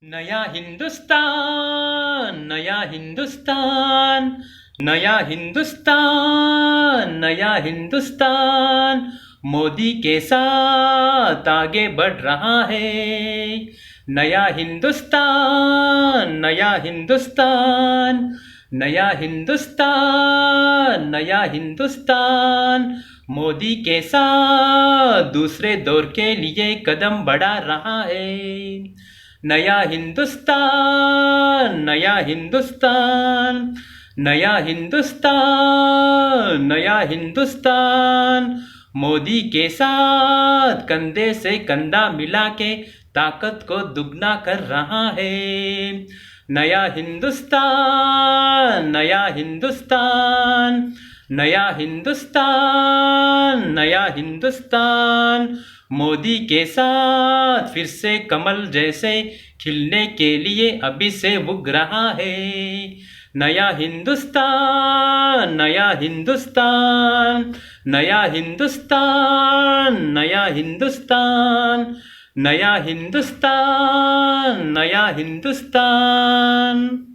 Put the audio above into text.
नया हिंदुस्तान, नया हिंदुस्तान, नया हिंदुस्तान, नया हिंदुस्तान मोदी के साथ आगे बढ़ रहा है। नया हिंदुस्तान, नया हिंदुस्तान, नया हिंदुस्तान, नया हिंदुस्तान मोदी के साथ दूसरे दौर के लिए कदम बढ़ा रहा है। नया हिंदुस्तान, नया हिंदुस्तान, नया हिंदुस्तान, नया हिंदुस्तान मोदी के साथ कंधे से कंधा मिला के ताकत को दुगना कर रहा है। नया हिंदुस्तान, नया हिंदुस्तान, नया हिंदुस्तान, नया हिंदुस्तान मोदी के साथ फिर से कमल जैसे खिलने के लिए अभी से उग रहा है। नया हिंदुस्तान, नया हिंदुस्तान, नया हिंदुस्तान, नया हिंदुस्तान, नया हिंदुस्तान, नया हिंदुस्तान।